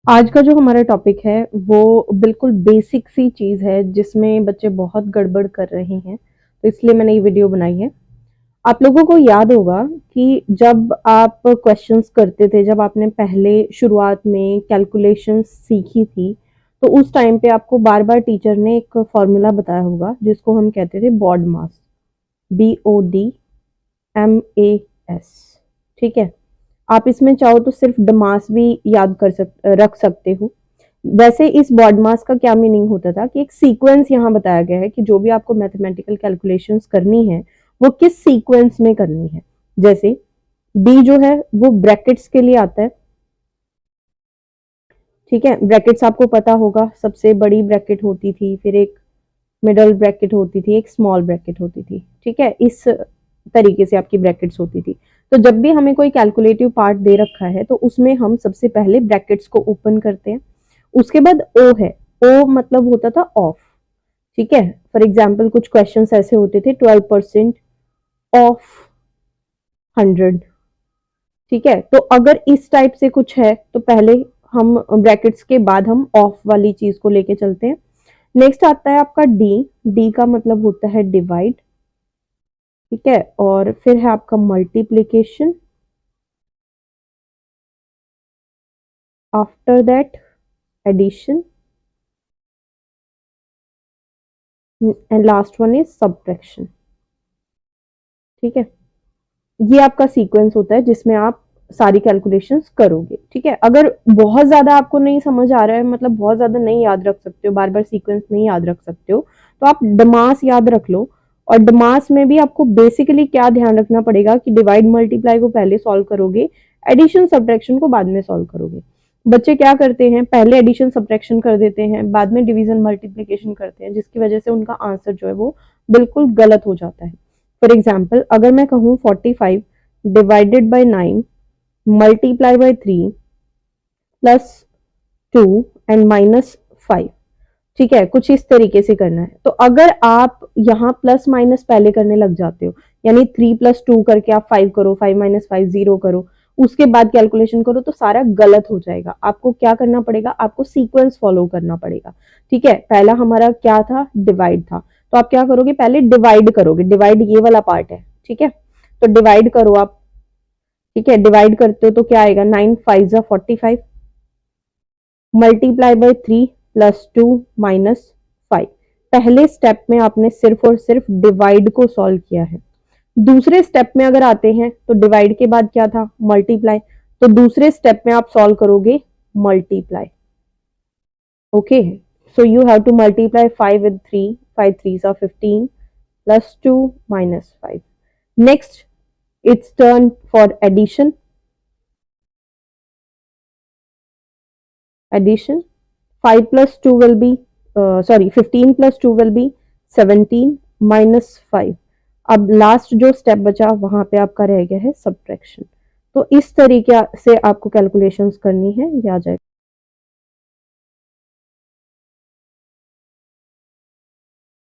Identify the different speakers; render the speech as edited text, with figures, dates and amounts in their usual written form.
Speaker 1: आज का जो हमारा टॉपिक है वो बिल्कुल बेसिक सी चीज़ है जिसमें बच्चे बहुत गड़बड़ कर रहे हैं, तो इसलिए मैंने ये वीडियो बनाई है। आप लोगों को याद होगा कि जब आप क्वेश्चंस करते थे, जब आपने पहले शुरुआत में कैलकुलेशंस सीखी थी, तो उस टाइम पे आपको बार-बार टीचर ने एक फ़ॉर्मूला बताया होगा जिसको हम कहते थे बॉड मास, BODMAS, ठीक है? आप इसमें चाहो तो सिर्फ डमास भी याद रख सकते हो। वैसे इस बॉड मास का क्या मीनिंग होता था कि एक सीक्वेंस यहाँ बताया गया है कि जो भी आपको मैथमेटिकल कैलकुलेशंस करनी है वो किस सीक्वेंस में करनी है। जैसे डी जो है वो ब्रैकेट्स के लिए आता है, ठीक है? ब्रैकेट्स आपको पता होगा, सबसे बड़ी ब्रैकेट होती थी, फिर एक मिडल ब्रैकेट होती थी, एक स्मॉल ब्रैकेट होती थी, ठीक है? इस तरीके से आपकी ब्रैकेट्स होती थी। तो जब भी हमें कोई कैलकुलेटिव पार्ट दे रखा है तो उसमें हम सबसे पहले ब्रैकेट्स को ओपन करते हैं। उसके बाद ओ है, ओ मतलब होता था ऑफ, ठीक है? फॉर एग्जाम्पल कुछ क्वेश्चंस ऐसे होते थे 12% ऑफ 100, ठीक है? तो अगर इस टाइप से कुछ है तो पहले हम ब्रैकेट्स के बाद हम ऑफ वाली चीज को लेके चलते हैं। नेक्स्ट आता है आपका डी, डी का मतलब होता है डिवाइड, ठीक है? और फिर है आपका multiplication, after that addition, and last one is subtraction, ठीक है? ये आपका सीक्वेंस होता है जिसमें आप सारी कैलकुलेशंस करोगे, ठीक है? अगर बहुत ज्यादा आपको नहीं समझ आ रहा है, मतलब बहुत ज्यादा नहीं याद रख सकते हो, बार बार सीक्वेंस नहीं याद रख सकते हो, तो आप डमास याद रख लो। और डमास में भी आपको बेसिकली क्या ध्यान रखना पड़ेगा कि डिवाइड मल्टीप्लाई को पहले सॉल्व करोगे, एडिशन सब्ट्रैक्शन को बाद में सॉल्व करोगे। बच्चे क्या करते हैं, पहले एडिशन सब्ट्रैक्शन कर देते हैं, बाद में डिवीजन मल्टीप्लीकेशन करते हैं, जिसकी वजह से उनका आंसर जो है वो बिल्कुल गलत हो जाता है। फॉर एग्जाम्पल अगर मैं कहूँ 45 divided by 9 multiply by 3 plus 2 and minus 5, ठीक है? कुछ इस तरीके से करना है। तो अगर आप यहाँ प्लस माइनस पहले करने लग जाते हो, यानी 3 प्लस 2 करके आप 5 करो, 5 माइनस 5 0 करो, उसके बाद कैलकुलेशन करो, तो सारा गलत हो जाएगा। आपको क्या करना पड़ेगा, आपको सीक्वेंस फॉलो करना पड़ेगा, ठीक है? पहला हमारा क्या था, डिवाइड था, तो आप क्या करोगे, पहले डिवाइड करोगे, डिवाइड ये वाला पार्ट है, ठीक है? तो डिवाइड करो आप, ठीक है? डिवाइड करते हो तो क्या आएगा, 9 5 जा 45, मल्टीप्लाई बाय 3 प्लस 2 माइनस 5। पहले स्टेप में आपने सिर्फ और सिर्फ डिवाइड को सॉल्व किया है। दूसरे स्टेप में अगर आते हैं तो डिवाइड के बाद क्या था, मल्टीप्लाई, तो दूसरे स्टेप में आप सॉल्व करोगे multiply, okay? So you have to multiply 5 with 3, 5 3s are 15 plus 2 minus 5. Next, it's turn for addition. Addition, 5 plus 2 will be 15 plus 2 will be 17 minus 5. अब लास्ट जो स्टेप बचा वहां पे आपका रह गया है सब्ट्रैक्शन। तो इस तरीके से आपको कैलकुलेशंस करनी है, ये आ जाएगा।